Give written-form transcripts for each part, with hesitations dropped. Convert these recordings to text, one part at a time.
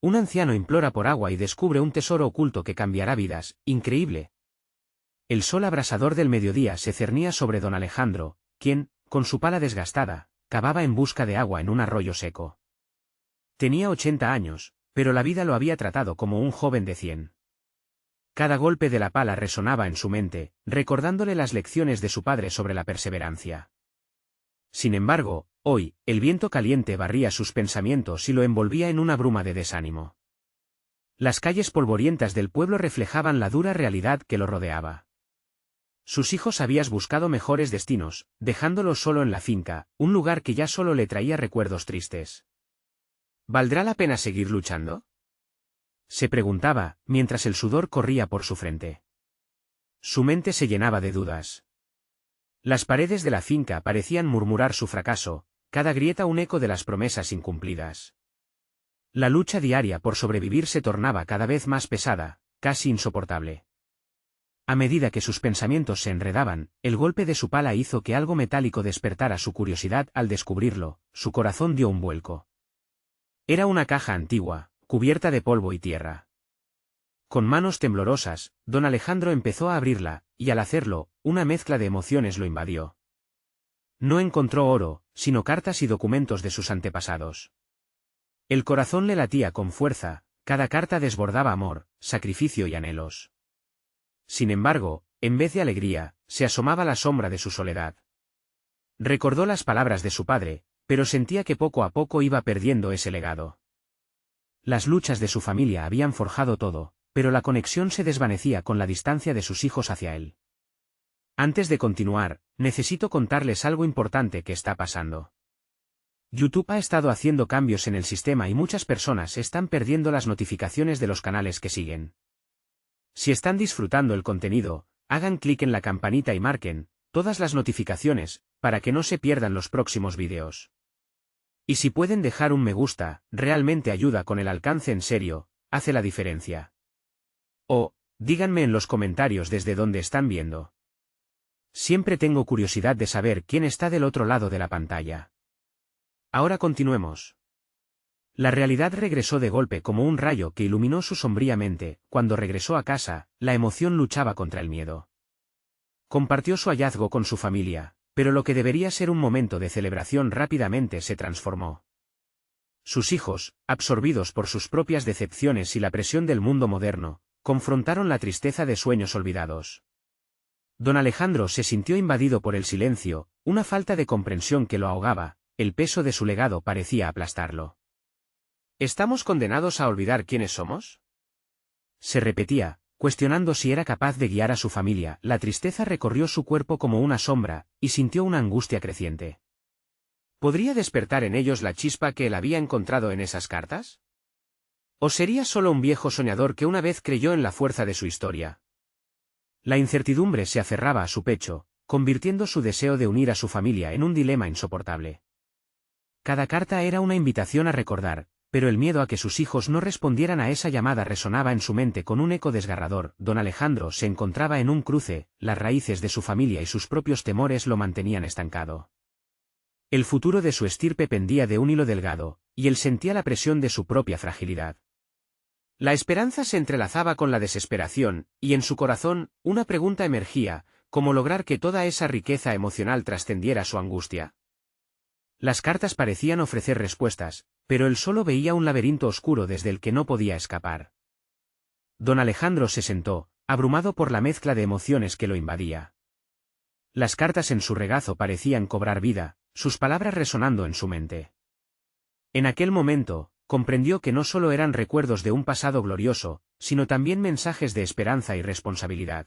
Un anciano implora por agua y descubre un tesoro oculto que cambiará vidas. Increíble. El sol abrasador del mediodía se cernía sobre don Alejandro, quien, con su pala desgastada, cavaba en busca de agua en un arroyo seco. Tenía 80 años, pero la vida lo había tratado como un joven de 100. Cada golpe de la pala resonaba en su mente, recordándole las lecciones de su padre sobre la perseverancia. Sin embargo, hoy, el viento caliente barría sus pensamientos y lo envolvía en una bruma de desánimo. Las calles polvorientas del pueblo reflejaban la dura realidad que lo rodeaba. Sus hijos habían buscado mejores destinos, dejándolo solo en la finca, un lugar que ya solo le traía recuerdos tristes. ¿Valdrá la pena seguir luchando?, se preguntaba, mientras el sudor corría por su frente. Su mente se llenaba de dudas. Las paredes de la finca parecían murmurar su fracaso, cada grieta un eco de las promesas incumplidas. La lucha diaria por sobrevivir se tornaba cada vez más pesada, casi insoportable. A medida que sus pensamientos se enredaban, el golpe de su pala hizo que algo metálico despertara su curiosidad. Al descubrirlo, su corazón dio un vuelco. Era una caja antigua, cubierta de polvo y tierra. Con manos temblorosas, don Alejandro empezó a abrirla, y al hacerlo, una mezcla de emociones lo invadió. No encontró oro, sino cartas y documentos de sus antepasados. El corazón le latía con fuerza, cada carta desbordaba amor, sacrificio y anhelos. Sin embargo, en vez de alegría, se asomaba la sombra de su soledad. Recordó las palabras de su padre, pero sentía que poco a poco iba perdiendo ese legado. Las luchas de su familia habían forjado todo, pero la conexión se desvanecía con la distancia de sus hijos hacia él. Antes de continuar, necesito contarles algo importante que está pasando. YouTube ha estado haciendo cambios en el sistema y muchas personas están perdiendo las notificaciones de los canales que siguen. Si están disfrutando el contenido, hagan clic en la campanita y marquen todas las notificaciones, para que no se pierdan los próximos vídeos. Y si pueden dejar un me gusta, realmente ayuda con el alcance, en serio, hace la diferencia. O, díganme en los comentarios desde dónde están viendo. Siempre tengo curiosidad de saber quién está del otro lado de la pantalla. Ahora continuemos. La realidad regresó de golpe como un rayo que iluminó su sombría mente. Cuando regresó a casa, la emoción luchaba contra el miedo. Compartió su hallazgo con su familia, pero lo que debería ser un momento de celebración rápidamente se transformó. Sus hijos, absorbidos por sus propias decepciones y la presión del mundo moderno, confrontaron la tristeza de sueños olvidados. Don Alejandro se sintió invadido por el silencio, una falta de comprensión que lo ahogaba, el peso de su legado parecía aplastarlo. ¿Estamos condenados a olvidar quiénes somos?, se repetía, cuestionando si era capaz de guiar a su familia. La tristeza recorrió su cuerpo como una sombra, y sintió una angustia creciente. ¿Podría despertar en ellos la chispa que él había encontrado en esas cartas? ¿O sería solo un viejo soñador que una vez creyó en la fuerza de su historia? La incertidumbre se aferraba a su pecho, convirtiendo su deseo de unir a su familia en un dilema insoportable. Cada carta era una invitación a recordar, pero el miedo a que sus hijos no respondieran a esa llamada resonaba en su mente con un eco desgarrador. Don Alejandro se encontraba en un cruce, las raíces de su familia y sus propios temores lo mantenían estancado. El futuro de su estirpe pendía de un hilo delgado, y él sentía la presión de su propia fragilidad. La esperanza se entrelazaba con la desesperación, y en su corazón, una pregunta emergía: ¿cómo lograr que toda esa riqueza emocional trascendiera su angustia? Las cartas parecían ofrecer respuestas, pero él solo veía un laberinto oscuro desde el que no podía escapar. Don Alejandro se sentó, abrumado por la mezcla de emociones que lo invadía. Las cartas en su regazo parecían cobrar vida, sus palabras resonando en su mente. En aquel momento, comprendió que no solo eran recuerdos de un pasado glorioso, sino también mensajes de esperanza y responsabilidad.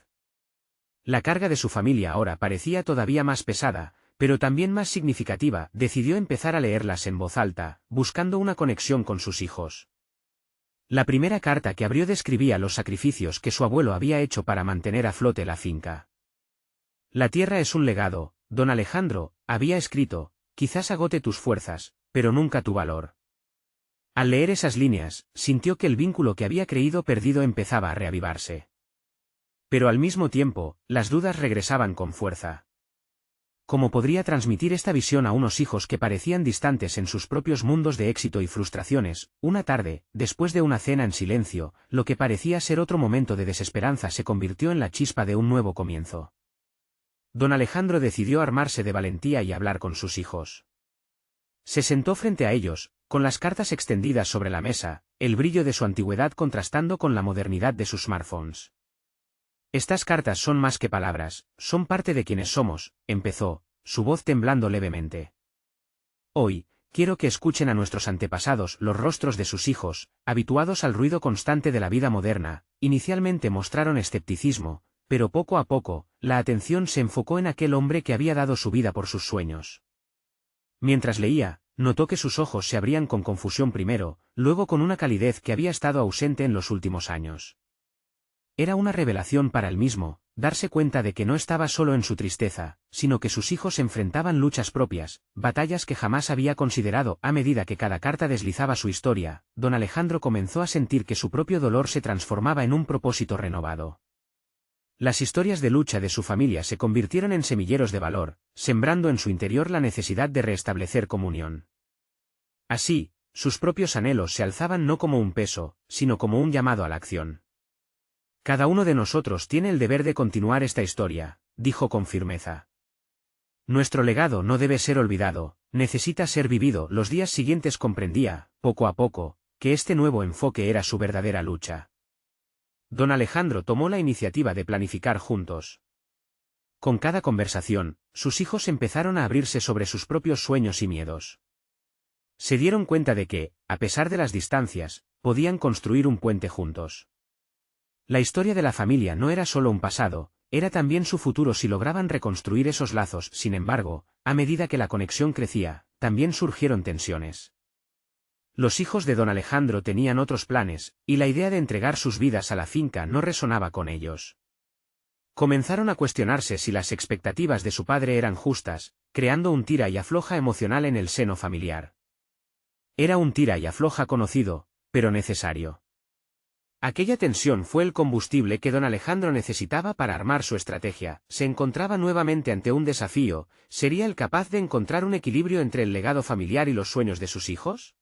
La carga de su familia ahora parecía todavía más pesada, pero también más significativa. Decidió empezar a leerlas en voz alta, buscando una conexión con sus hijos. La primera carta que abrió describía los sacrificios que su abuelo había hecho para mantener a flote la finca. La tierra es un legado, don Alejandro, había escrito, quizás agote tus fuerzas, pero nunca tu valor. Al leer esas líneas, sintió que el vínculo que había creído perdido empezaba a reavivarse. Pero al mismo tiempo, las dudas regresaban con fuerza. ¿Cómo podría transmitir esta visión a unos hijos que parecían distantes en sus propios mundos de éxito y frustraciones? Una tarde, después de una cena en silencio, lo que parecía ser otro momento de desesperanza se convirtió en la chispa de un nuevo comienzo. Don Alejandro decidió armarse de valentía y hablar con sus hijos. Se sentó frente a ellos, con las cartas extendidas sobre la mesa, el brillo de su antigüedad contrastando con la modernidad de sus smartphones. Estas cartas son más que palabras, son parte de quienes somos, empezó, su voz temblando levemente. Hoy, quiero que escuchen a nuestros antepasados. Los rostros de sus hijos, habituados al ruido constante de la vida moderna, inicialmente mostraron escepticismo, pero poco a poco, la atención se enfocó en aquel hombre que había dado su vida por sus sueños. Mientras leía, notó que sus ojos se abrían con confusión primero, luego con una calidez que había estado ausente en los últimos años. Era una revelación para él mismo, darse cuenta de que no estaba solo en su tristeza, sino que sus hijos enfrentaban luchas propias, batallas que jamás había considerado. A medida que cada carta deslizaba su historia, don Alejandro comenzó a sentir que su propio dolor se transformaba en un propósito renovado. Las historias de lucha de su familia se convirtieron en semilleros de valor, sembrando en su interior la necesidad de restablecer comunión. Así, sus propios anhelos se alzaban no como un peso, sino como un llamado a la acción. Cada uno de nosotros tiene el deber de continuar esta historia, dijo con firmeza. Nuestro legado no debe ser olvidado, necesita ser vivido. Los días siguientes comprendía, poco a poco, que este nuevo enfoque era su verdadera lucha. Don Alejandro tomó la iniciativa de planificar juntos. Con cada conversación, sus hijos empezaron a abrirse sobre sus propios sueños y miedos. Se dieron cuenta de que, a pesar de las distancias, podían construir un puente juntos. La historia de la familia no era solo un pasado, era también su futuro si lograban reconstruir esos lazos. Sin embargo, a medida que la conexión crecía, también surgieron tensiones. Los hijos de don Alejandro tenían otros planes, y la idea de entregar sus vidas a la finca no resonaba con ellos. Comenzaron a cuestionarse si las expectativas de su padre eran justas, creando un tira y afloja emocional en el seno familiar. Era un tira y afloja conocido, pero necesario. Aquella tensión fue el combustible que don Alejandro necesitaba para armar su estrategia. Se encontraba nuevamente ante un desafío. ¿Sería él capaz de encontrar un equilibrio entre el legado familiar y los sueños de sus hijos?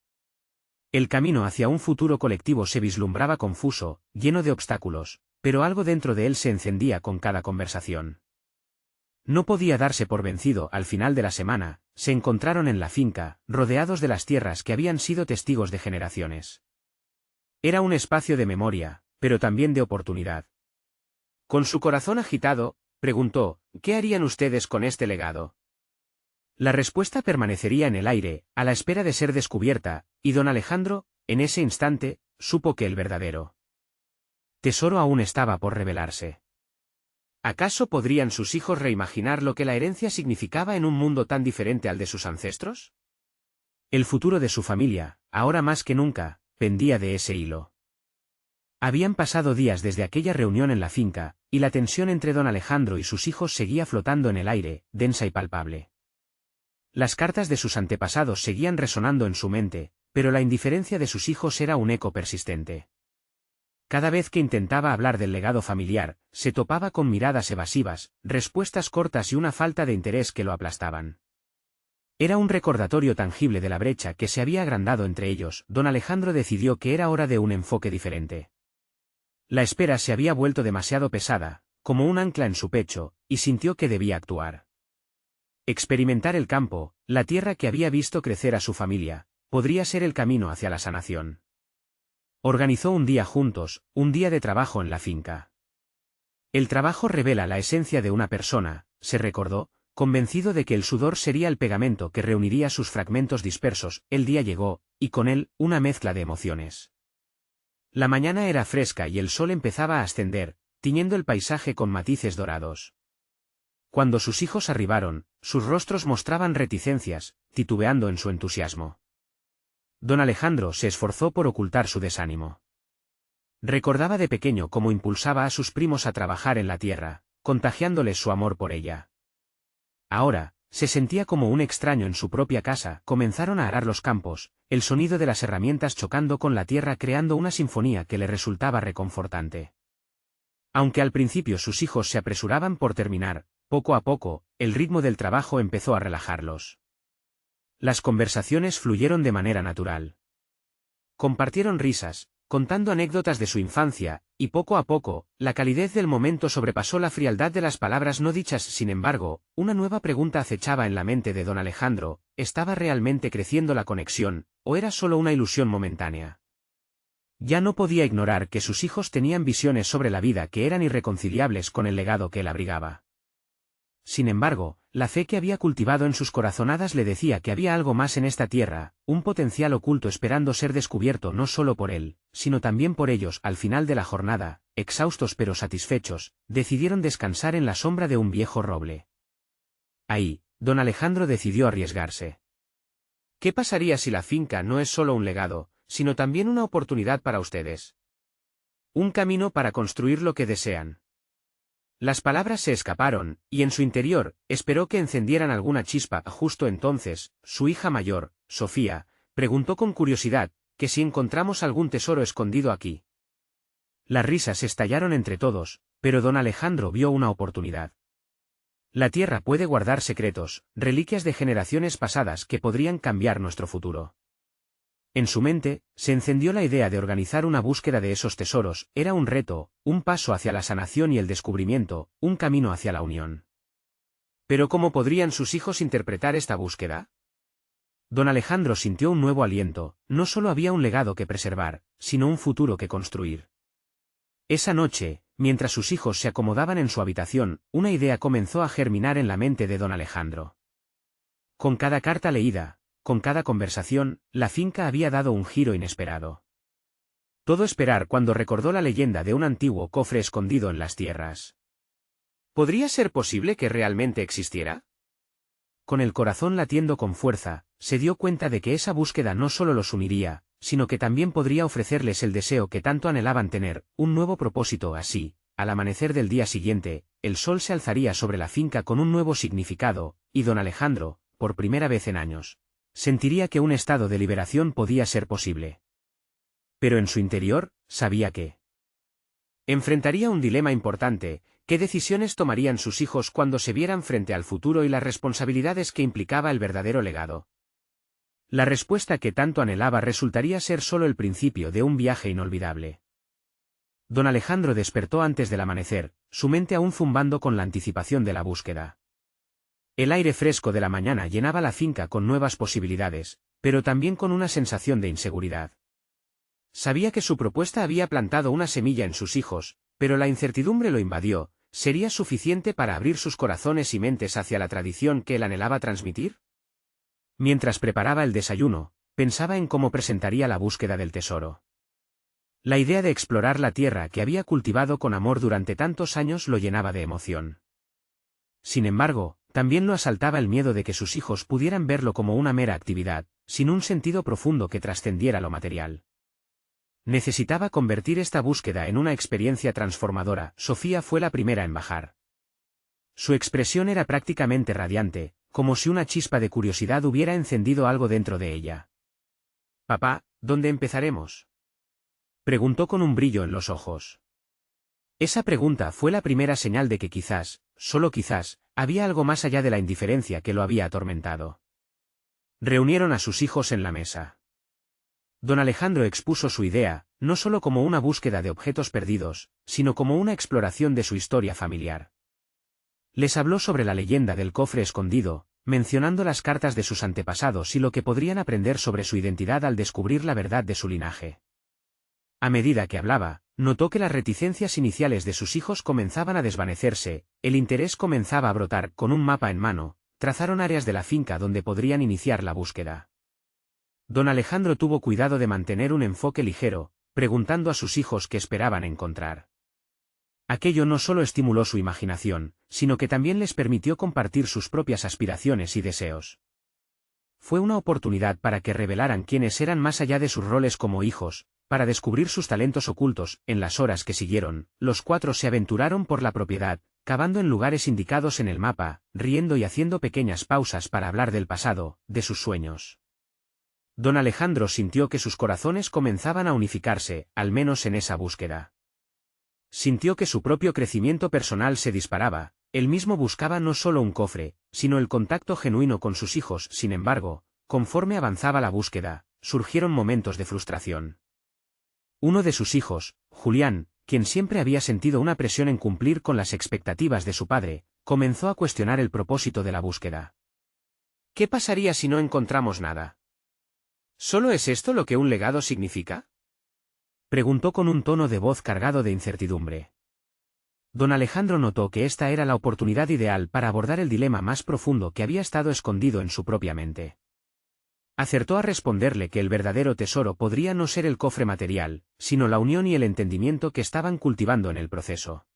El camino hacia un futuro colectivo se vislumbraba confuso, lleno de obstáculos, pero algo dentro de él se encendía con cada conversación. No podía darse por vencido. Al final de la semana, se encontraron en la finca, rodeados de las tierras que habían sido testigos de generaciones. Era un espacio de memoria, pero también de oportunidad. Con su corazón agitado, preguntó, ¿qué harían ustedes con este legado? La respuesta permanecería en el aire, a la espera de ser descubierta, y don Alejandro, en ese instante, supo que el verdadero tesoro aún estaba por revelarse. ¿Acaso podrían sus hijos reimaginar lo que la herencia significaba en un mundo tan diferente al de sus ancestros? El futuro de su familia, ahora más que nunca, pendía de ese hilo. Habían pasado días desde aquella reunión en la finca, y la tensión entre don Alejandro y sus hijos seguía flotando en el aire, densa y palpable. Las cartas de sus antepasados seguían resonando en su mente, pero la indiferencia de sus hijos era un eco persistente. Cada vez que intentaba hablar del legado familiar, se topaba con miradas evasivas, respuestas cortas y una falta de interés que lo aplastaban. Era un recordatorio tangible de la brecha que se había agrandado entre ellos. Don Alejandro decidió que era hora de un enfoque diferente. La espera se había vuelto demasiado pesada, como un ancla en su pecho, y sintió que debía actuar. Experimentar el campo, la tierra que había visto crecer a su familia, podría ser el camino hacia la sanación. Organizó un día juntos, un día de trabajo en la finca. El trabajo revela la esencia de una persona, se recordó, convencido de que el sudor sería el pegamento que reuniría sus fragmentos dispersos. El día llegó, y con él, una mezcla de emociones. La mañana era fresca y el sol empezaba a ascender, tiñendo el paisaje con matices dorados. Cuando sus hijos arribaron, sus rostros mostraban reticencias, titubeando en su entusiasmo. Don Alejandro se esforzó por ocultar su desánimo. Recordaba de pequeño cómo impulsaba a sus primos a trabajar en la tierra, contagiándoles su amor por ella. Ahora, se sentía como un extraño en su propia casa. Comenzaron a arar los campos, el sonido de las herramientas chocando con la tierra creando una sinfonía que le resultaba reconfortante. Aunque al principio sus hijos se apresuraban por terminar, poco a poco, el ritmo del trabajo empezó a relajarlos. Las conversaciones fluyeron de manera natural. Compartieron risas, contando anécdotas de su infancia, y poco a poco, la calidez del momento sobrepasó la frialdad de las palabras no dichas. Sin embargo, una nueva pregunta acechaba en la mente de don Alejandro: ¿estaba realmente creciendo la conexión, o era solo una ilusión momentánea? Ya no podía ignorar que sus hijos tenían visiones sobre la vida que eran irreconciliables con el legado que él abrigaba. Sin embargo, la fe que había cultivado en sus corazonadas le decía que había algo más en esta tierra, un potencial oculto esperando ser descubierto no solo por él, sino también por ellos. Al final de la jornada, exhaustos pero satisfechos, decidieron descansar en la sombra de un viejo roble. Ahí, don Alejandro decidió arriesgarse. ¿Qué pasaría si la finca no es solo un legado, sino también una oportunidad para ustedes? Un camino para construir lo que desean. Las palabras se escaparon, y en su interior, esperó que encendieran alguna chispa. Justo entonces, su hija mayor, Sofía, preguntó con curiosidad, que si encontramos algún tesoro escondido aquí. Las risas estallaron entre todos, pero don Alejandro vio una oportunidad. La tierra puede guardar secretos, reliquias de generaciones pasadas que podrían cambiar nuestro futuro. En su mente, se encendió la idea de organizar una búsqueda de esos tesoros. Era un reto, un paso hacia la sanación y el descubrimiento, un camino hacia la unión. Pero ¿cómo podrían sus hijos interpretar esta búsqueda? Don Alejandro sintió un nuevo aliento. No solo había un legado que preservar, sino un futuro que construir. Esa noche, mientras sus hijos se acomodaban en su habitación, una idea comenzó a germinar en la mente de don Alejandro. Con cada carta leída, con cada conversación, la finca había dado un giro inesperado. Todo esperar cuando recordó la leyenda de un antiguo cofre escondido en las tierras. ¿Podría ser posible que realmente existiera? Con el corazón latiendo con fuerza, se dio cuenta de que esa búsqueda no solo los uniría, sino que también podría ofrecerles el deseo que tanto anhelaban tener, un nuevo propósito. Así, al amanecer del día siguiente, el sol se alzaría sobre la finca con un nuevo significado, y don Alejandro, por primera vez en años, sentiría que un estado de liberación podía ser posible. Pero en su interior, sabía que enfrentaría un dilema importante: ¿qué decisiones tomarían sus hijos cuando se vieran frente al futuro y las responsabilidades que implicaba el verdadero legado? La respuesta que tanto anhelaba resultaría ser solo el principio de un viaje inolvidable. Don Alejandro despertó antes del amanecer, su mente aún zumbando con la anticipación de la búsqueda. El aire fresco de la mañana llenaba la finca con nuevas posibilidades, pero también con una sensación de inseguridad. Sabía que su propuesta había plantado una semilla en sus hijos, pero la incertidumbre lo invadió. ¿Sería suficiente para abrir sus corazones y mentes hacia la tradición que él anhelaba transmitir? Mientras preparaba el desayuno, pensaba en cómo presentaría la búsqueda del tesoro. La idea de explorar la tierra que había cultivado con amor durante tantos años lo llenaba de emoción. Sin embargo, también lo asaltaba el miedo de que sus hijos pudieran verlo como una mera actividad, sin un sentido profundo que trascendiera lo material. Necesitaba convertir esta búsqueda en una experiencia transformadora. Sofía fue la primera en bajar. Su expresión era prácticamente radiante, como si una chispa de curiosidad hubiera encendido algo dentro de ella. «Papá, ¿dónde empezaremos?», preguntó con un brillo en los ojos. Esa pregunta fue la primera señal de que quizás, solo quizás, había algo más allá de la indiferencia que lo había atormentado. Reunieron a sus hijos en la mesa. Don Alejandro expuso su idea, no solo como una búsqueda de objetos perdidos, sino como una exploración de su historia familiar. Les habló sobre la leyenda del cofre escondido, mencionando las cartas de sus antepasados y lo que podrían aprender sobre su identidad al descubrir la verdad de su linaje. A medida que hablaba, notó que las reticencias iniciales de sus hijos comenzaban a desvanecerse, el interés comenzaba a brotar. Con un mapa en mano, trazaron áreas de la finca donde podrían iniciar la búsqueda. Don Alejandro tuvo cuidado de mantener un enfoque ligero, preguntando a sus hijos qué esperaban encontrar. Aquello no solo estimuló su imaginación, sino que también les permitió compartir sus propias aspiraciones y deseos. Fue una oportunidad para que revelaran quiénes eran más allá de sus roles como hijos, para descubrir sus talentos ocultos. En las horas que siguieron, los cuatro se aventuraron por la propiedad, cavando en lugares indicados en el mapa, riendo y haciendo pequeñas pausas para hablar del pasado, de sus sueños. Don Alejandro sintió que sus corazones comenzaban a unificarse, al menos en esa búsqueda. Sintió que su propio crecimiento personal se disparaba, Él mismo buscaba no solo un cofre, sino el contacto genuino con sus hijos. Sin embargo, conforme avanzaba la búsqueda, surgieron momentos de frustración. Uno de sus hijos, Julián, quien siempre había sentido una presión en cumplir con las expectativas de su padre, comenzó a cuestionar el propósito de la búsqueda. ¿Qué pasaría si no encontramos nada? ¿Solo es esto lo que un legado significa?, preguntó con un tono de voz cargado de incertidumbre. Don Alejandro notó que esta era la oportunidad ideal para abordar el dilema más profundo que había estado escondido en su propia mente. Acertó a responderle que el verdadero tesoro podría no ser el cofre material, sino la unión y el entendimiento que estaban cultivando en el proceso.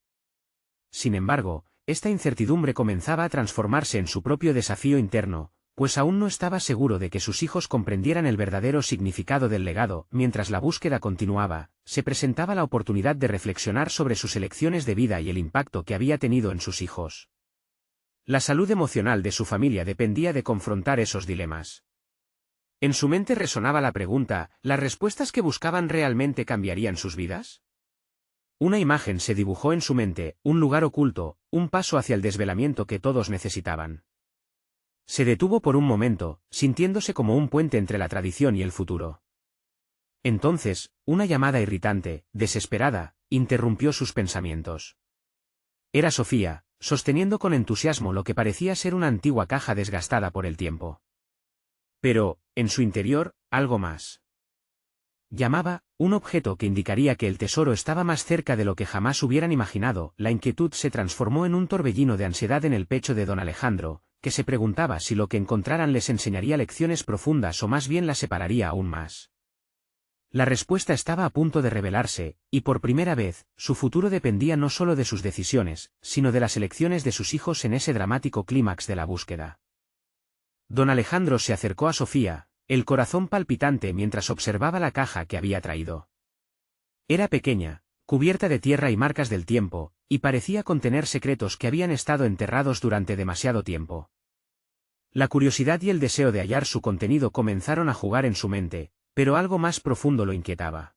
Sin embargo, esta incertidumbre comenzaba a transformarse en su propio desafío interno, pues aún no estaba seguro de que sus hijos comprendieran el verdadero significado del legado. Mientras la búsqueda continuaba, se presentaba la oportunidad de reflexionar sobre sus elecciones de vida y el impacto que había tenido en sus hijos. La salud emocional de su familia dependía de confrontar esos dilemas. En su mente resonaba la pregunta: ¿las respuestas que buscaban realmente cambiarían sus vidas? Una imagen se dibujó en su mente: un lugar oculto, un paso hacia el desvelamiento que todos necesitaban. Se detuvo por un momento, sintiéndose como un puente entre la tradición y el futuro. Entonces, una llamada irritante, desesperada, interrumpió sus pensamientos. Era Sofía, sosteniendo con entusiasmo lo que parecía ser una antigua caja desgastada por el tiempo. Pero, en su interior, algo más. Llamaba, un objeto que indicaría que el tesoro estaba más cerca de lo que jamás hubieran imaginado. La inquietud se transformó en un torbellino de ansiedad en el pecho de don Alejandro, que se preguntaba si lo que encontraran les enseñaría lecciones profundas o más bien las separaría aún más. La respuesta estaba a punto de revelarse, y por primera vez, su futuro dependía no solo de sus decisiones, sino de las elecciones de sus hijos en ese dramático clímax de la búsqueda. Don Alejandro se acercó a Sofía, el corazón palpitante mientras observaba la caja que había traído. Era pequeña, cubierta de tierra y marcas del tiempo, y parecía contener secretos que habían estado enterrados durante demasiado tiempo. La curiosidad y el deseo de hallar su contenido comenzaron a jugar en su mente, pero algo más profundo lo inquietaba.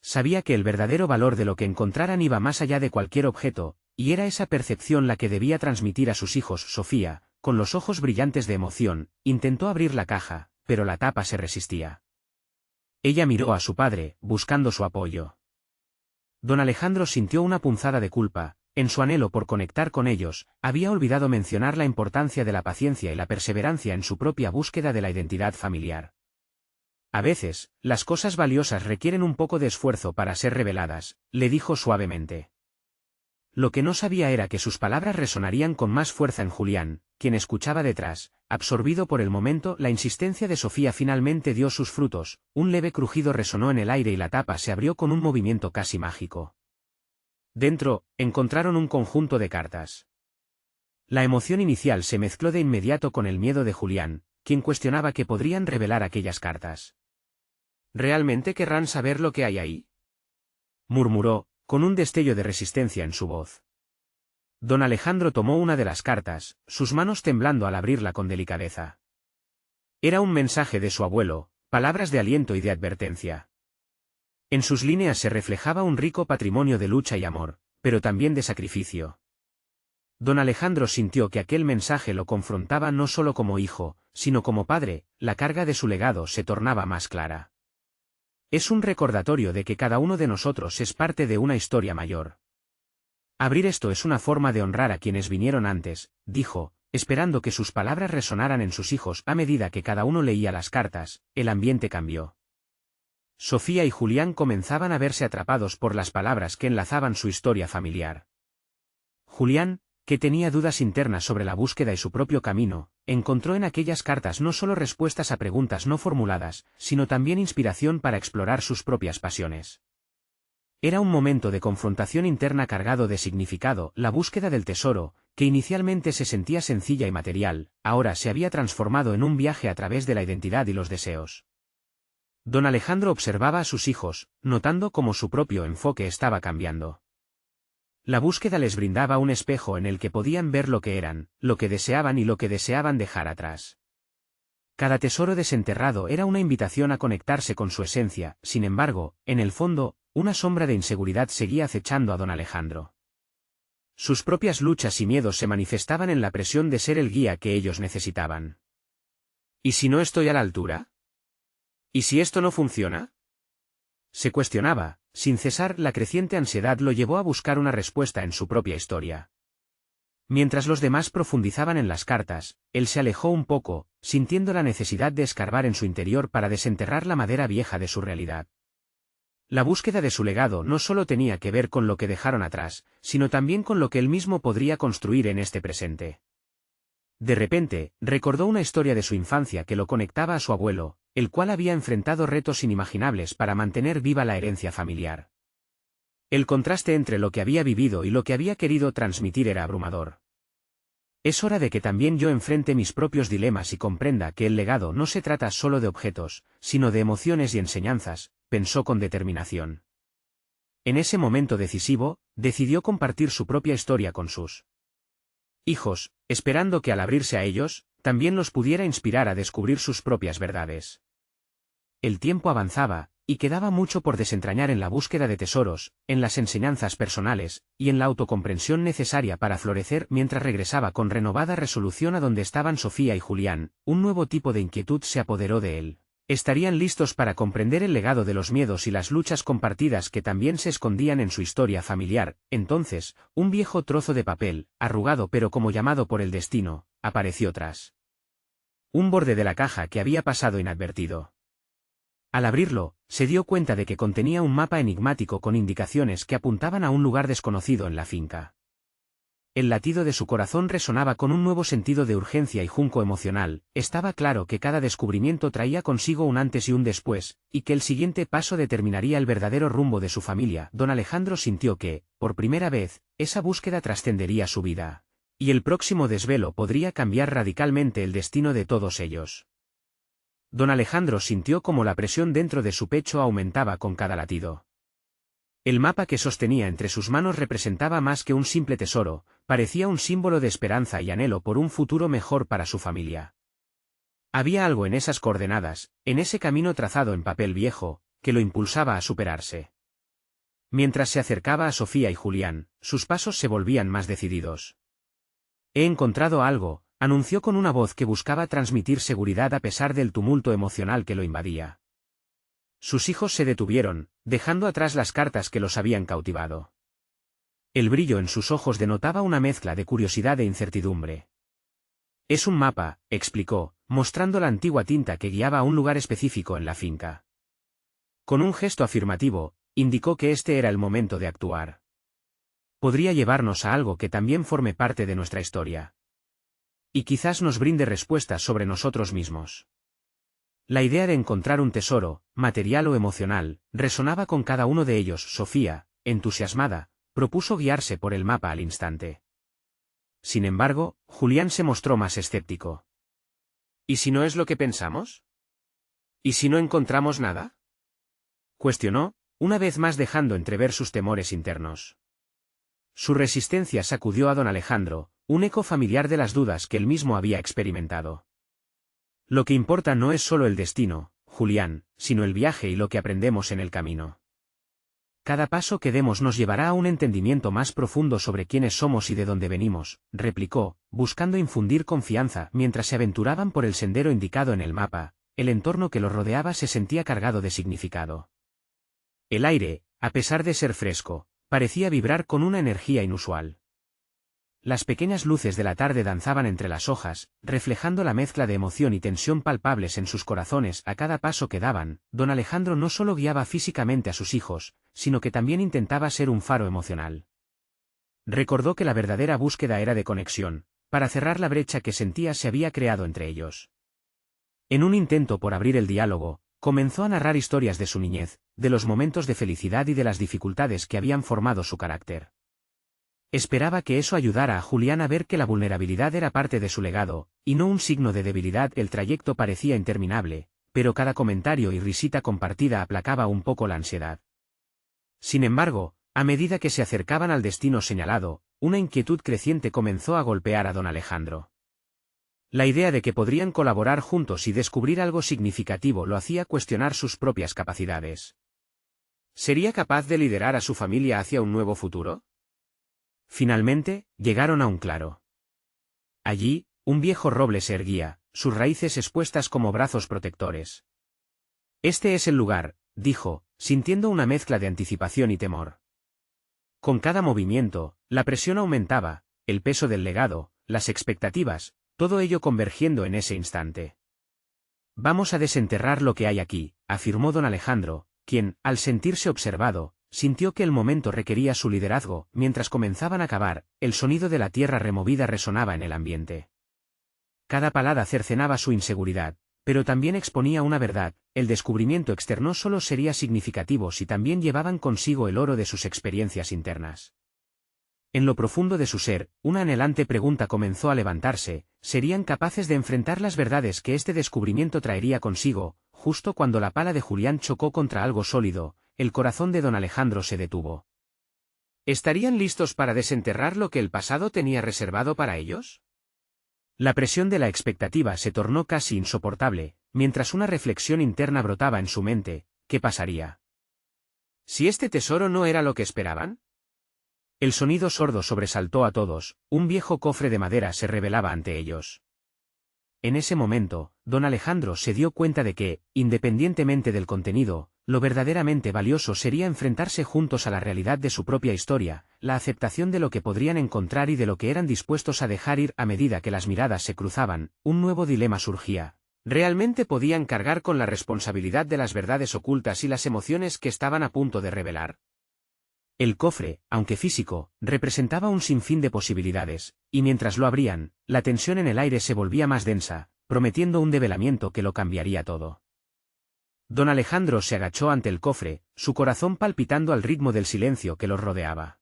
Sabía que el verdadero valor de lo que encontraran iba más allá de cualquier objeto, y era esa percepción la que debía transmitir a sus hijos. Sofía, con los ojos brillantes de emoción, intentó abrir la caja, pero la tapa se resistía. Ella miró a su padre, buscando su apoyo. Don Alejandro sintió una punzada de culpa. En su anhelo por conectar con ellos, había olvidado mencionar la importancia de la paciencia y la perseverancia en su propia búsqueda de la identidad familiar. A veces, las cosas valiosas requieren un poco de esfuerzo para ser reveladas, le dijo suavemente. Lo que no sabía era que sus palabras resonarían con más fuerza en Julián, quien escuchaba detrás, absorbido por el momento. La insistencia de Sofía finalmente dio sus frutos, un leve crujido resonó en el aire y la tapa se abrió con un movimiento casi mágico. Dentro, encontraron un conjunto de cartas. La emoción inicial se mezcló de inmediato con el miedo de Julián, quien cuestionaba qué podrían revelar aquellas cartas. ¿Realmente querrán saber lo que hay ahí?, murmuró, con un destello de resistencia en su voz. Don Alejandro tomó una de las cartas, sus manos temblando al abrirla con delicadeza. Era un mensaje de su abuelo, palabras de aliento y de advertencia. En sus líneas se reflejaba un rico patrimonio de lucha y amor, pero también de sacrificio. Don Alejandro sintió que aquel mensaje lo confrontaba no solo como hijo, sino como padre. La carga de su legado se tornaba más clara. Es un recordatorio de que cada uno de nosotros es parte de una historia mayor. Abrir esto es una forma de honrar a quienes vinieron antes, dijo, esperando que sus palabras resonaran en sus hijos. A medida que cada uno leía las cartas, el ambiente cambió. Sofía y Julián comenzaban a verse atrapados por las palabras que enlazaban su historia familiar. Julián, que tenía dudas internas sobre la búsqueda y su propio camino, encontró en aquellas cartas no solo respuestas a preguntas no formuladas, sino también inspiración para explorar sus propias pasiones. Era un momento de confrontación interna cargado de significado. La búsqueda del tesoro, que inicialmente se sentía sencilla y material, ahora se había transformado en un viaje a través de la identidad y los deseos. Don Alejandro observaba a sus hijos, notando cómo su propio enfoque estaba cambiando. La búsqueda les brindaba un espejo en el que podían ver lo que eran, lo que deseaban y lo que deseaban dejar atrás. Cada tesoro desenterrado era una invitación a conectarse con su esencia. Sin embargo, en el fondo, una sombra de inseguridad seguía acechando a don Alejandro. Sus propias luchas y miedos se manifestaban en la presión de ser el guía que ellos necesitaban. ¿Y si no estoy a la altura? ¿Y si esto no funciona? Se cuestionaba, sin cesar. La creciente ansiedad lo llevó a buscar una respuesta en su propia historia. Mientras los demás profundizaban en las cartas, él se alejó un poco, sintiendo la necesidad de escarbar en su interior para desenterrar la madera vieja de su realidad. La búsqueda de su legado no solo tenía que ver con lo que dejaron atrás, sino también con lo que él mismo podría construir en este presente. De repente, recordó una historia de su infancia que lo conectaba a su abuelo, el cual había enfrentado retos inimaginables para mantener viva la herencia familiar. El contraste entre lo que había vivido y lo que había querido transmitir era abrumador. Es hora de que también yo enfrente mis propios dilemas y comprenda que el legado no se trata solo de objetos, sino de emociones y enseñanzas, pensó con determinación. En ese momento decisivo, decidió compartir su propia historia con sus hijos, esperando que al abrirse a ellos, también los pudiera inspirar a descubrir sus propias verdades. El tiempo avanzaba, y quedaba mucho por desentrañar en la búsqueda de tesoros, en las enseñanzas personales, y en la autocomprensión necesaria para florecer. Mientras regresaba con renovada resolución a donde estaban Sofía y Julián, un nuevo tipo de inquietud se apoderó de él. Estarían listos para comprender el legado de los miedos y las luchas compartidas que también se escondían en su historia familiar. Entonces, un viejo trozo de papel, arrugado pero como llamado por el destino, apareció tras un borde de la caja que había pasado inadvertido. Al abrirlo, se dio cuenta de que contenía un mapa enigmático con indicaciones que apuntaban a un lugar desconocido en la finca. El latido de su corazón resonaba con un nuevo sentido de urgencia y junco emocional. Estaba claro que cada descubrimiento traía consigo un antes y un después, y que el siguiente paso determinaría el verdadero rumbo de su familia. Don Alejandro sintió que, por primera vez, esa búsqueda trascendería su vida. Y el próximo desvelo podría cambiar radicalmente el destino de todos ellos. Don Alejandro sintió como la presión dentro de su pecho aumentaba con cada latido. El mapa que sostenía entre sus manos representaba más que un simple tesoro, parecía un símbolo de esperanza y anhelo por un futuro mejor para su familia. Había algo en esas coordenadas, en ese camino trazado en papel viejo, que lo impulsaba a superarse. Mientras se acercaba a Sofía y Julián, sus pasos se volvían más decididos. «He encontrado algo», anunció con una voz que buscaba transmitir seguridad a pesar del tumulto emocional que lo invadía. Sus hijos se detuvieron, dejando atrás las cartas que los habían cautivado. El brillo en sus ojos denotaba una mezcla de curiosidad e incertidumbre. «Es un mapa», explicó, mostrando la antigua tinta que guiaba a un lugar específico en la finca. Con un gesto afirmativo, indicó que este era el momento de actuar. Podría llevarnos a algo que también forme parte de nuestra historia. Y quizás nos brinde respuestas sobre nosotros mismos. La idea de encontrar un tesoro, material o emocional, resonaba con cada uno de ellos. Sofía, entusiasmada, propuso guiarse por el mapa al instante. Sin embargo, Julián se mostró más escéptico. ¿Y si no es lo que pensamos? ¿Y si no encontramos nada?, cuestionó, una vez más dejando entrever sus temores internos. Su resistencia sacudió a don Alejandro, un eco familiar de las dudas que él mismo había experimentado. Lo que importa no es solo el destino, Julián, sino el viaje y lo que aprendemos en el camino. Cada paso que demos nos llevará a un entendimiento más profundo sobre quiénes somos y de dónde venimos, replicó, buscando infundir confianza. Mientras se aventuraban por el sendero indicado en el mapa, el entorno que los rodeaba se sentía cargado de significado. El aire, a pesar de ser fresco, parecía vibrar con una energía inusual. Las pequeñas luces de la tarde danzaban entre las hojas, reflejando la mezcla de emoción y tensión palpables en sus corazones. A cada paso que daban, don Alejandro no solo guiaba físicamente a sus hijos, sino que también intentaba ser un faro emocional. Recordó que la verdadera búsqueda era de conexión, para cerrar la brecha que sentía se había creado entre ellos. En un intento por abrir el diálogo, comenzó a narrar historias de su niñez, de los momentos de felicidad y de las dificultades que habían formado su carácter. Esperaba que eso ayudara a Julián a ver que la vulnerabilidad era parte de su legado, y no un signo de debilidad. El trayecto parecía interminable, pero cada comentario y risita compartida aplacaba un poco la ansiedad. Sin embargo, a medida que se acercaban al destino señalado, una inquietud creciente comenzó a golpear a don Alejandro. La idea de que podrían colaborar juntos y descubrir algo significativo lo hacía cuestionar sus propias capacidades. ¿Sería capaz de liderar a su familia hacia un nuevo futuro? Finalmente, llegaron a un claro. Allí, un viejo roble se erguía, sus raíces expuestas como brazos protectores. Este es el lugar, dijo, sintiendo una mezcla de anticipación y temor. Con cada movimiento, la presión aumentaba, el peso del legado, las expectativas, todo ello convergiendo en ese instante. Vamos a desenterrar lo que hay aquí, afirmó don Alejandro, quien, al sentirse observado, sintió que el momento requería su liderazgo. Mientras comenzaban a cavar, el sonido de la tierra removida resonaba en el ambiente. Cada palada cercenaba su inseguridad, pero también exponía una verdad: el descubrimiento externo solo sería significativo si también llevaban consigo el oro de sus experiencias internas. En lo profundo de su ser, una anhelante pregunta comenzó a levantarse: ¿serían capaces de enfrentar las verdades que este descubrimiento traería consigo? Justo cuando la pala de Julián chocó contra algo sólido, el corazón de don Alejandro se detuvo. ¿Estarían listos para desenterrar lo que el pasado tenía reservado para ellos? La presión de la expectativa se tornó casi insoportable, mientras una reflexión interna brotaba en su mente: ¿qué pasaría si este tesoro no era lo que esperaban? El sonido sordo sobresaltó a todos, un viejo cofre de madera se revelaba ante ellos. En ese momento, don Alejandro se dio cuenta de que, independientemente del contenido, lo verdaderamente valioso sería enfrentarse juntos a la realidad de su propia historia, la aceptación de lo que podrían encontrar y de lo que eran dispuestos a dejar ir. A medida que las miradas se cruzaban, un nuevo dilema surgía. ¿Realmente podían cargar con la responsabilidad de las verdades ocultas y las emociones que estaban a punto de revelar? El cofre, aunque físico, representaba un sinfín de posibilidades, y mientras lo abrían, la tensión en el aire se volvía más densa, prometiendo un develamiento que lo cambiaría todo. Don Alejandro se agachó ante el cofre, su corazón palpitando al ritmo del silencio que los rodeaba.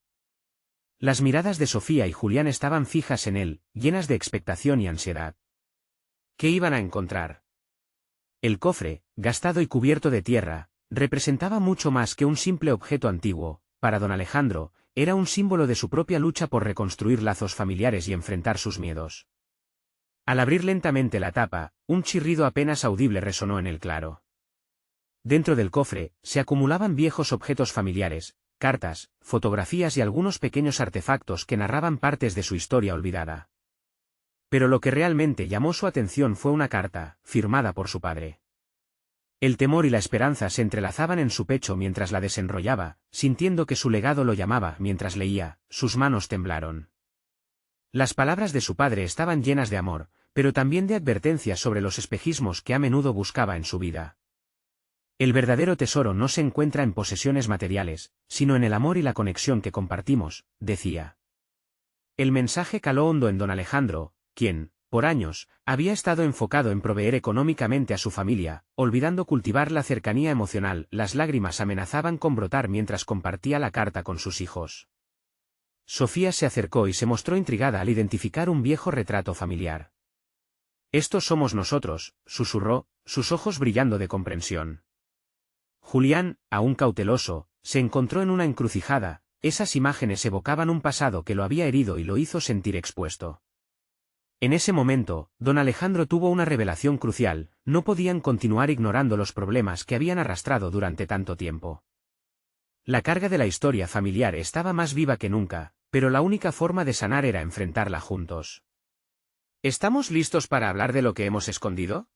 Las miradas de Sofía y Julián estaban fijas en él, llenas de expectación y ansiedad. ¿Qué iban a encontrar? El cofre, gastado y cubierto de tierra, representaba mucho más que un simple objeto antiguo. Para don Alejandro, era un símbolo de su propia lucha por reconstruir lazos familiares y enfrentar sus miedos. Al abrir lentamente la tapa, un chirrido apenas audible resonó en el claro. Dentro del cofre, se acumulaban viejos objetos familiares, cartas, fotografías y algunos pequeños artefactos que narraban partes de su historia olvidada. Pero lo que realmente llamó su atención fue una carta, firmada por su padre. El temor y la esperanza se entrelazaban en su pecho mientras la desenrollaba, sintiendo que su legado lo llamaba. Mientras leía, sus manos temblaron. Las palabras de su padre estaban llenas de amor, pero también de advertencias sobre los espejismos que a menudo buscaba en su vida. El verdadero tesoro no se encuentra en posesiones materiales, sino en el amor y la conexión que compartimos, decía. El mensaje caló hondo en don Alejandro, quien, por años, había estado enfocado en proveer económicamente a su familia, olvidando cultivar la cercanía emocional. Las lágrimas amenazaban con brotar mientras compartía la carta con sus hijos. Sofía se acercó y se mostró intrigada al identificar un viejo retrato familiar. «Estos somos nosotros», susurró, sus ojos brillando de comprensión. Julián, aún cauteloso, se encontró en una encrucijada. Esas imágenes evocaban un pasado que lo había herido y lo hizo sentir expuesto. En ese momento, don Alejandro tuvo una revelación crucial: no podían continuar ignorando los problemas que habían arrastrado durante tanto tiempo. La carga de la historia familiar estaba más viva que nunca, pero la única forma de sanar era enfrentarla juntos. ¿Estamos listos para hablar de lo que hemos escondido?,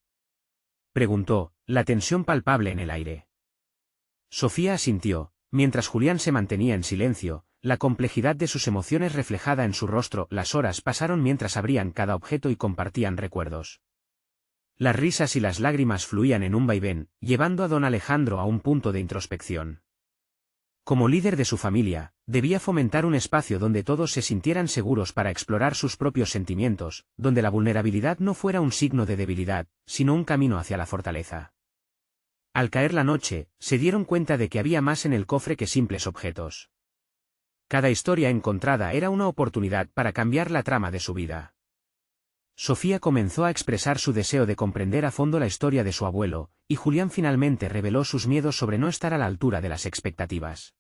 preguntó, la tensión palpable en el aire. Sofía asintió, mientras Julián se mantenía en silencio, la complejidad de sus emociones reflejada en su rostro. Las horas pasaron mientras abrían cada objeto y compartían recuerdos. Las risas y las lágrimas fluían en un vaivén, llevando a don Alejandro a un punto de introspección. Como líder de su familia, debía fomentar un espacio donde todos se sintieran seguros para explorar sus propios sentimientos, donde la vulnerabilidad no fuera un signo de debilidad, sino un camino hacia la fortaleza. Al caer la noche, se dieron cuenta de que había más en el cofre que simples objetos. Cada historia encontrada era una oportunidad para cambiar la trama de su vida. Sofía comenzó a expresar su deseo de comprender a fondo la historia de su abuelo, y Julián finalmente reveló sus miedos sobre no estar a la altura de las expectativas.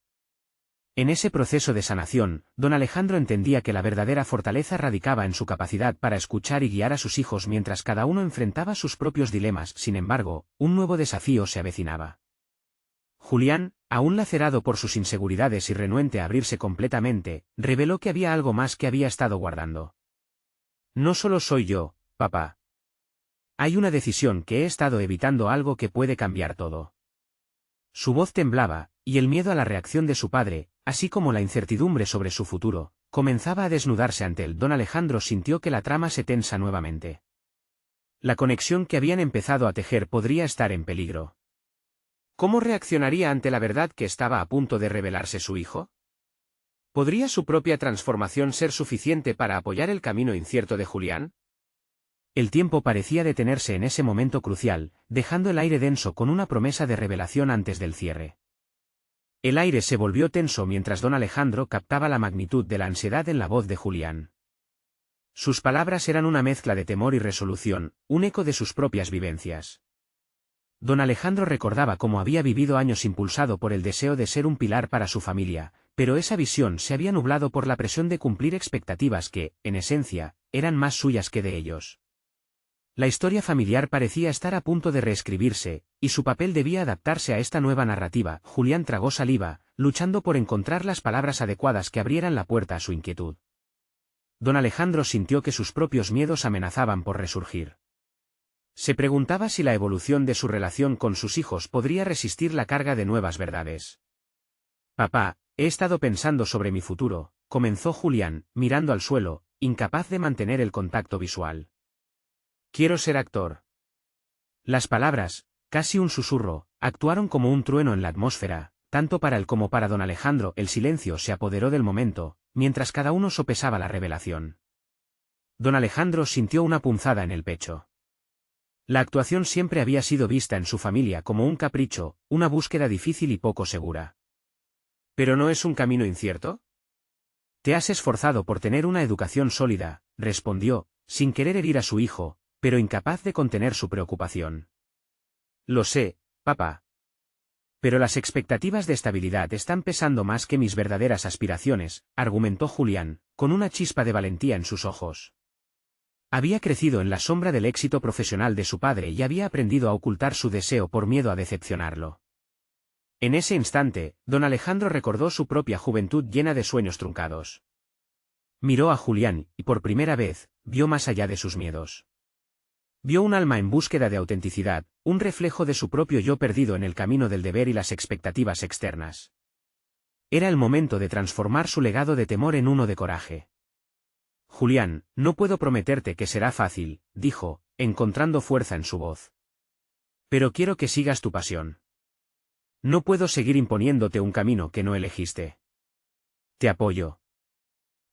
En ese proceso de sanación, don Alejandro entendía que la verdadera fortaleza radicaba en su capacidad para escuchar y guiar a sus hijos mientras cada uno enfrentaba sus propios dilemas. Sin embargo, un nuevo desafío se avecinaba. Julián, Aún lacerado por sus inseguridades y renuente a abrirse completamente, reveló que había algo más que había estado guardando. No solo soy yo, papá. Hay una decisión que he estado evitando, algo que puede cambiar todo. Su voz temblaba, y el miedo a la reacción de su padre, así como la incertidumbre sobre su futuro, comenzaba a desnudarse ante él. Don Alejandro sintió que la trama se tensa nuevamente. La conexión que habían empezado a tejer podría estar en peligro. ¿Cómo reaccionaría ante la verdad que estaba a punto de revelarse su hijo? ¿Podría su propia transformación ser suficiente para apoyar el camino incierto de Julián? El tiempo parecía detenerse en ese momento crucial, dejando el aire denso con una promesa de revelación antes del cierre. El aire se volvió tenso mientras don Alejandro captaba la magnitud de la ansiedad en la voz de Julián. Sus palabras eran una mezcla de temor y resolución, un eco de sus propias vivencias. Don Alejandro recordaba cómo había vivido años impulsado por el deseo de ser un pilar para su familia, pero esa visión se había nublado por la presión de cumplir expectativas que, en esencia, eran más suyas que de ellos. La historia familiar parecía estar a punto de reescribirse, y su papel debía adaptarse a esta nueva narrativa. Julián tragó saliva, luchando por encontrar las palabras adecuadas que abrieran la puerta a su inquietud. Don Alejandro sintió que sus propios miedos amenazaban por resurgir. Se preguntaba si la evolución de su relación con sus hijos podría resistir la carga de nuevas verdades. Papá, he estado pensando sobre mi futuro, comenzó Julián, mirando al suelo, incapaz de mantener el contacto visual. Quiero ser actor. Las palabras, casi un susurro, actuaron como un trueno en la atmósfera, tanto para él como para don Alejandro. El silencio se apoderó del momento, mientras cada uno sopesaba la revelación. Don Alejandro sintió una punzada en el pecho. La actuación siempre había sido vista en su familia como un capricho, una búsqueda difícil y poco segura. ¿Pero no es un camino incierto? Te has esforzado por tener una educación sólida, respondió, sin querer herir a su hijo, pero incapaz de contener su preocupación. Lo sé, papá. Pero las expectativas de estabilidad están pesando más que mis verdaderas aspiraciones, argumentó Julián, con una chispa de valentía en sus ojos. Había crecido en la sombra del éxito profesional de su padre y había aprendido a ocultar su deseo por miedo a decepcionarlo. En ese instante, don Alejandro recordó su propia juventud llena de sueños truncados. Miró a Julián y por primera vez, vio más allá de sus miedos. Vio un alma en búsqueda de autenticidad, un reflejo de su propio yo perdido en el camino del deber y las expectativas externas. Era el momento de transformar su legado de temor en uno de coraje. Julián, no puedo prometerte que será fácil, dijo, encontrando fuerza en su voz. Pero quiero que sigas tu pasión. No puedo seguir imponiéndote un camino que no elegiste. Te apoyo.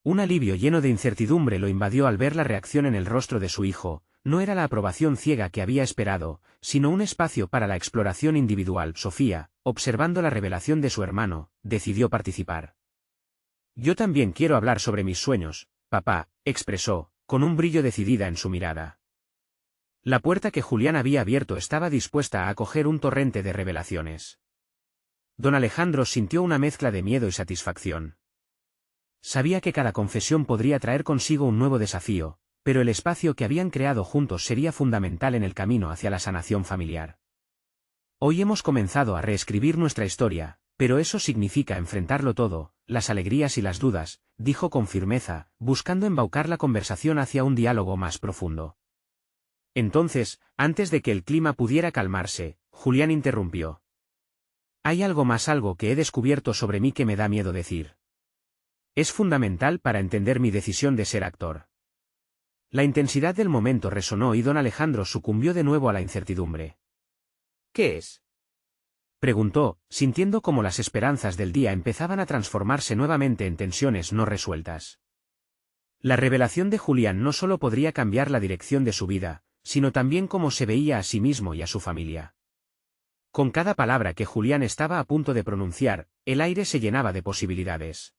Un alivio lleno de incertidumbre lo invadió al ver la reacción en el rostro de su hijo. No era la aprobación ciega que había esperado, sino un espacio para la exploración individual. Sofía, observando la revelación de su hermano, decidió participar. Yo también quiero hablar sobre mis sueños, papá, expresó, con un brillo decidida en su mirada. La puerta que Julián había abierto estaba dispuesta a acoger un torrente de revelaciones. Don Alejandro sintió una mezcla de miedo y satisfacción. Sabía que cada confesión podría traer consigo un nuevo desafío, pero el espacio que habían creado juntos sería fundamental en el camino hacia la sanación familiar. Hoy hemos comenzado a reescribir nuestra historia, pero eso significa enfrentarlo todo, las alegrías y las dudas, dijo con firmeza, buscando embaucar la conversación hacia un diálogo más profundo. Entonces, antes de que el clima pudiera calmarse, Julián interrumpió. Hay algo más, algo que he descubierto sobre mí que me da miedo decir. Es fundamental para entender mi decisión de ser actor. La intensidad del momento resonó y don Alejandro sucumbió de nuevo a la incertidumbre. ¿Qué es? Preguntó, sintiendo cómo las esperanzas del día empezaban a transformarse nuevamente en tensiones no resueltas. La revelación de Julián no solo podría cambiar la dirección de su vida, sino también cómo se veía a sí mismo y a su familia. Con cada palabra que Julián estaba a punto de pronunciar, el aire se llenaba de posibilidades.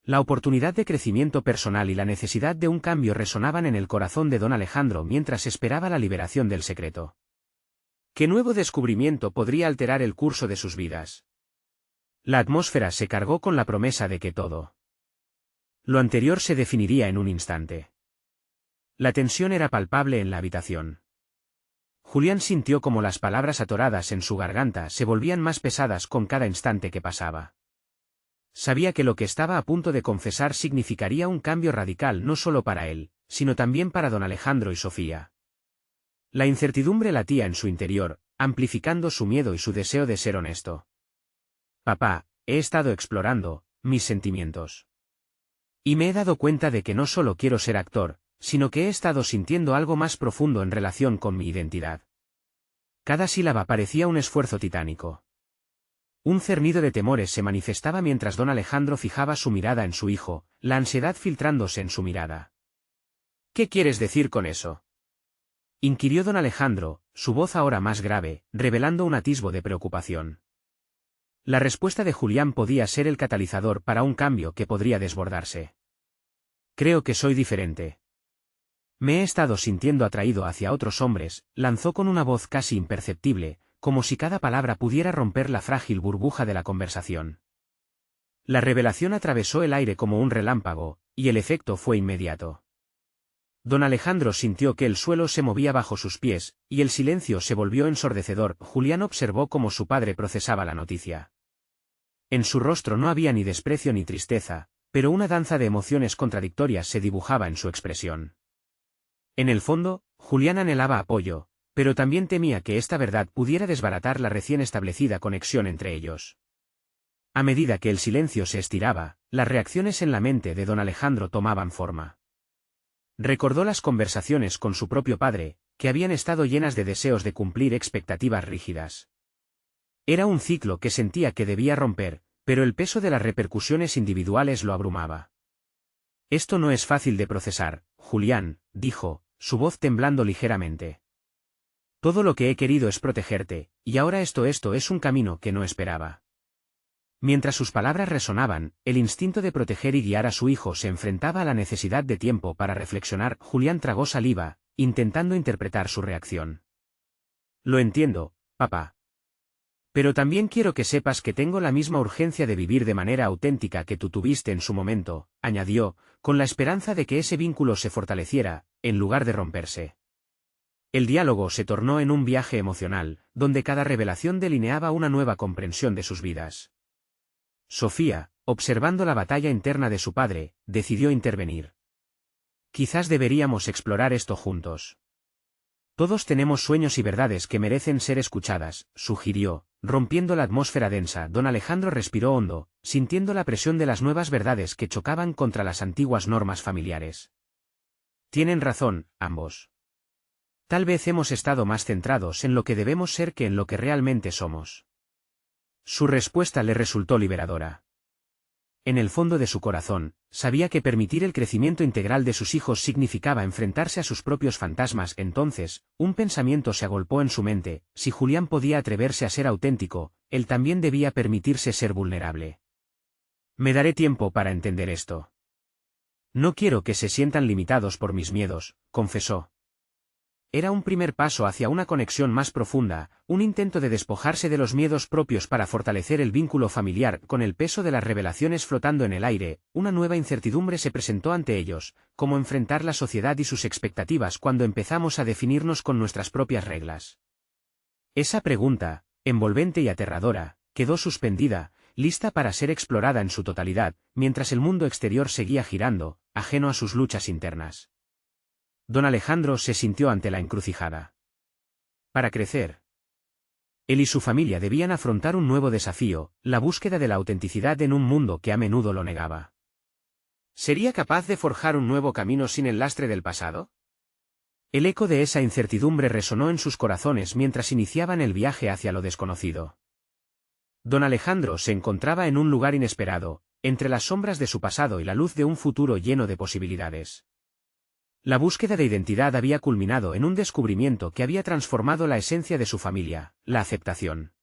La oportunidad de crecimiento personal y la necesidad de un cambio resonaban en el corazón de don Alejandro mientras esperaba la liberación del secreto. ¿Qué nuevo descubrimiento podría alterar el curso de sus vidas? La atmósfera se cargó con la promesa de que todo lo anterior se definiría en un instante. La tensión era palpable en la habitación. Julián sintió como las palabras atoradas en su garganta se volvían más pesadas con cada instante que pasaba. Sabía que lo que estaba a punto de confesar significaría un cambio radical no solo para él, sino también para don Alejandro y Sofía. La incertidumbre latía en su interior, amplificando su miedo y su deseo de ser honesto. Papá, he estado explorando mis sentimientos. Y me he dado cuenta de que no solo quiero ser actor, sino que he estado sintiendo algo más profundo en relación con mi identidad. Cada sílaba parecía un esfuerzo titánico. Un cernido de temores se manifestaba mientras don Alejandro fijaba su mirada en su hijo, la ansiedad filtrándose en su mirada. ¿Qué quieres decir con eso?, inquirió don Alejandro, su voz ahora más grave, revelando un atisbo de preocupación. La respuesta de Julián podía ser el catalizador para un cambio que podría desbordarse. Creo que soy diferente. Me he estado sintiendo atraído hacia otros hombres, lanzó con una voz casi imperceptible, como si cada palabra pudiera romper la frágil burbuja de la conversación. La revelación atravesó el aire como un relámpago, y el efecto fue inmediato. Don Alejandro sintió que el suelo se movía bajo sus pies, y el silencio se volvió ensordecedor. Julián observó cómo su padre procesaba la noticia. En su rostro no había ni desprecio ni tristeza, pero una danza de emociones contradictorias se dibujaba en su expresión. En el fondo, Julián anhelaba apoyo, pero también temía que esta verdad pudiera desbaratar la recién establecida conexión entre ellos. A medida que el silencio se estiraba, las reacciones en la mente de don Alejandro tomaban forma. Recordó las conversaciones con su propio padre, que habían estado llenas de deseos de cumplir expectativas rígidas. Era un ciclo que sentía que debía romper, pero el peso de las repercusiones individuales lo abrumaba. Esto no es fácil de procesar, Julián, dijo, su voz temblando ligeramente. Todo lo que he querido es protegerte, y ahora esto es un camino que no esperaba. Mientras sus palabras resonaban, el instinto de proteger y guiar a su hijo se enfrentaba a la necesidad de tiempo para reflexionar. Julián tragó saliva, intentando interpretar su reacción. Lo entiendo, papá. Pero también quiero que sepas que tengo la misma urgencia de vivir de manera auténtica que tú tuviste en su momento, añadió, con la esperanza de que ese vínculo se fortaleciera, en lugar de romperse. El diálogo se tornó en un viaje emocional, donde cada revelación delineaba una nueva comprensión de sus vidas. Sofía, observando la batalla interna de su padre, decidió intervenir. Quizás deberíamos explorar esto juntos. Todos tenemos sueños y verdades que merecen ser escuchadas, sugirió, rompiendo la atmósfera densa. Don Alejandro respiró hondo, sintiendo la presión de las nuevas verdades que chocaban contra las antiguas normas familiares. Tienen razón, ambos. Tal vez hemos estado más centrados en lo que debemos ser que en lo que realmente somos. Su respuesta le resultó liberadora. En el fondo de su corazón, sabía que permitir el crecimiento integral de sus hijos significaba enfrentarse a sus propios fantasmas. Entonces, un pensamiento se agolpó en su mente: si Julián podía atreverse a ser auténtico, él también debía permitirse ser vulnerable. Me daré tiempo para entender esto. No quiero que se sientan limitados por mis miedos, confesó. Era un primer paso hacia una conexión más profunda, un intento de despojarse de los miedos propios para fortalecer el vínculo familiar. Con el peso de las revelaciones flotando en el aire, una nueva incertidumbre se presentó ante ellos: cómo enfrentar la sociedad y sus expectativas cuando empezamos a definirnos con nuestras propias reglas. Esa pregunta, envolvente y aterradora, quedó suspendida, lista para ser explorada en su totalidad, mientras el mundo exterior seguía girando, ajeno a sus luchas internas. Don Alejandro se sintió ante la encrucijada. Para crecer, él y su familia debían afrontar un nuevo desafío: la búsqueda de la autenticidad en un mundo que a menudo lo negaba. ¿Sería capaz de forjar un nuevo camino sin el lastre del pasado? El eco de esa incertidumbre resonó en sus corazones mientras iniciaban el viaje hacia lo desconocido. Don Alejandro se encontraba en un lugar inesperado, entre las sombras de su pasado y la luz de un futuro lleno de posibilidades. La búsqueda de identidad había culminado en un descubrimiento que había transformado la esencia de su familia: la aceptación.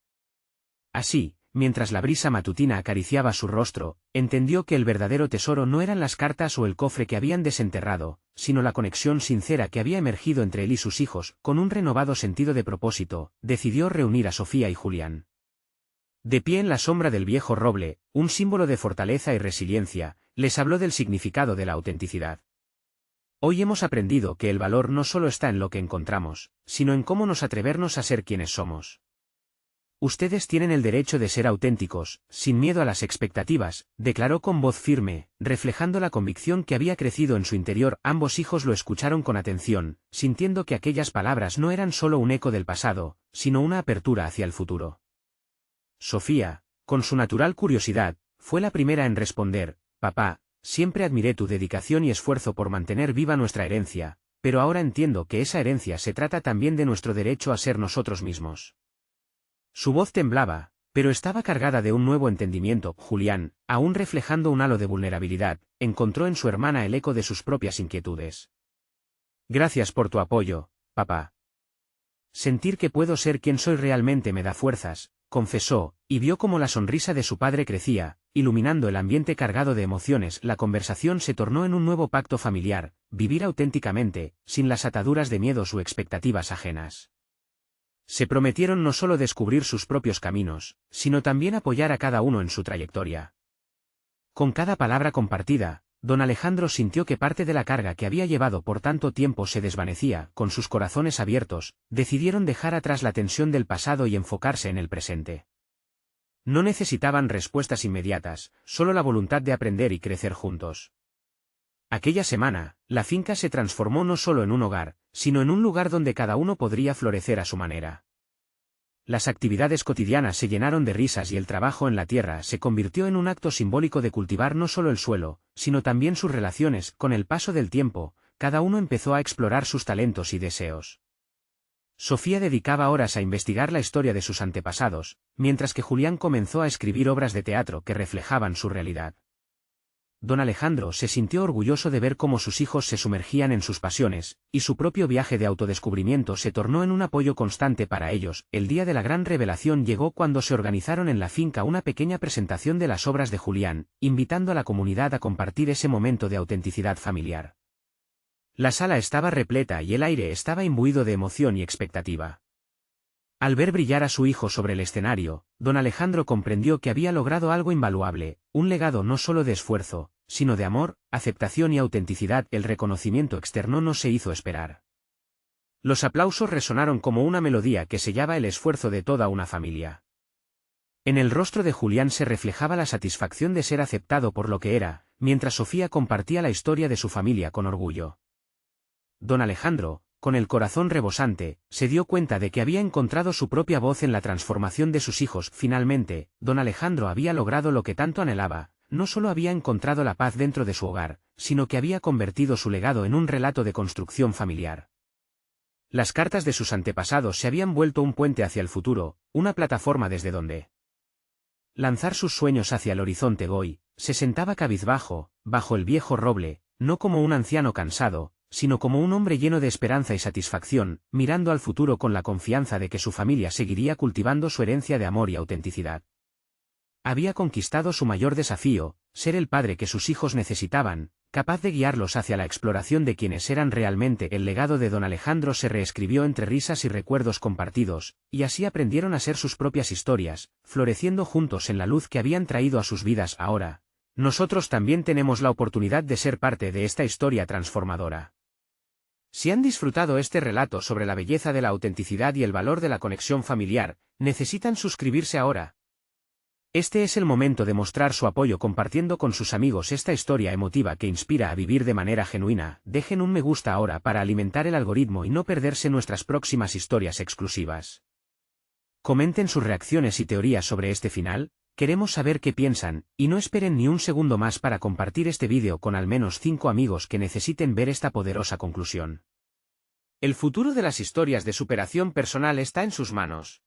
Así, mientras la brisa matutina acariciaba su rostro, entendió que el verdadero tesoro no eran las cartas o el cofre que habían desenterrado, sino la conexión sincera que había emergido entre él y sus hijos. Con un renovado sentido de propósito, decidió reunir a Sofía y Julián. De pie en la sombra del viejo roble, un símbolo de fortaleza y resiliencia, les habló del significado de la autenticidad. Hoy hemos aprendido que el valor no solo está en lo que encontramos, sino en cómo nos atrevernos a ser quienes somos. Ustedes tienen el derecho de ser auténticos, sin miedo a las expectativas, declaró con voz firme, reflejando la convicción que había crecido en su interior. Ambos hijos lo escucharon con atención, sintiendo que aquellas palabras no eran solo un eco del pasado, sino una apertura hacia el futuro. Sofía, con su natural curiosidad, fue la primera en responder: «Papá, siempre admiré tu dedicación y esfuerzo por mantener viva nuestra herencia, pero ahora entiendo que esa herencia se trata también de nuestro derecho a ser nosotros mismos». Su voz temblaba, pero estaba cargada de un nuevo entendimiento. Julián, aún reflejando un halo de vulnerabilidad, encontró en su hermana el eco de sus propias inquietudes. «Gracias por tu apoyo, papá. Sentir que puedo ser quien soy realmente me da fuerzas», confesó, y vio cómo la sonrisa de su padre crecía, iluminando el ambiente cargado de emociones. La conversación se tornó en un nuevo pacto familiar: vivir auténticamente, sin las ataduras de miedos o expectativas ajenas. Se prometieron no solo descubrir sus propios caminos, sino también apoyar a cada uno en su trayectoria. Con cada palabra compartida, don Alejandro sintió que parte de la carga que había llevado por tanto tiempo se desvanecía. Con sus corazones abiertos, decidieron dejar atrás la tensión del pasado y enfocarse en el presente. No necesitaban respuestas inmediatas, solo la voluntad de aprender y crecer juntos. Aquella semana, la finca se transformó no solo en un hogar, sino en un lugar donde cada uno podría florecer a su manera. Las actividades cotidianas se llenaron de risas y el trabajo en la tierra se convirtió en un acto simbólico de cultivar no solo el suelo, sino también sus relaciones. Con el paso del tiempo, cada uno empezó a explorar sus talentos y deseos. Sofía dedicaba horas a investigar la historia de sus antepasados, mientras que Julián comenzó a escribir obras de teatro que reflejaban su realidad. Don Alejandro se sintió orgulloso de ver cómo sus hijos se sumergían en sus pasiones, y su propio viaje de autodescubrimiento se tornó en un apoyo constante para ellos. El día de la gran revelación llegó cuando se organizaron en la finca una pequeña presentación de las obras de Julián, invitando a la comunidad a compartir ese momento de autenticidad familiar. La sala estaba repleta y el aire estaba imbuido de emoción y expectativa. Al ver brillar a su hijo sobre el escenario, don Alejandro comprendió que había logrado algo invaluable, un legado no solo de esfuerzo, sino de amor, aceptación y autenticidad. El reconocimiento externo no se hizo esperar. Los aplausos resonaron como una melodía que sellaba el esfuerzo de toda una familia. En el rostro de Julián se reflejaba la satisfacción de ser aceptado por lo que era, mientras Sofía compartía la historia de su familia con orgullo. Don Alejandro, con el corazón rebosante, se dio cuenta de que había encontrado su propia voz en la transformación de sus hijos. Finalmente, don Alejandro había logrado lo que tanto anhelaba: no solo había encontrado la paz dentro de su hogar, sino que había convertido su legado en un relato de construcción familiar. Las cartas de sus antepasados se habían vuelto un puente hacia el futuro, una plataforma desde donde lanzar sus sueños hacia el horizonte. Goy se sentaba cabizbajo, bajo el viejo roble, no como un anciano cansado, sino como un hombre lleno de esperanza y satisfacción, mirando al futuro con la confianza de que su familia seguiría cultivando su herencia de amor y autenticidad. Había conquistado su mayor desafío: ser el padre que sus hijos necesitaban, capaz de guiarlos hacia la exploración de quienes eran realmente. El legado de don Alejandro se reescribió entre risas y recuerdos compartidos, y así aprendieron a ser sus propias historias, floreciendo juntos en la luz que habían traído a sus vidas. Ahora, nosotros también tenemos la oportunidad de ser parte de esta historia transformadora. Si han disfrutado este relato sobre la belleza de la autenticidad y el valor de la conexión familiar, necesitan suscribirse ahora. Este es el momento de mostrar su apoyo compartiendo con sus amigos esta historia emotiva que inspira a vivir de manera genuina. Dejen un me gusta ahora para alimentar el algoritmo y no perderse nuestras próximas historias exclusivas. Comenten sus reacciones y teorías sobre este final. Queremos saber qué piensan, y no esperen ni un segundo más para compartir este vídeo con al menos 5 amigos que necesiten ver esta poderosa conclusión. El futuro de las historias de superación personal está en sus manos.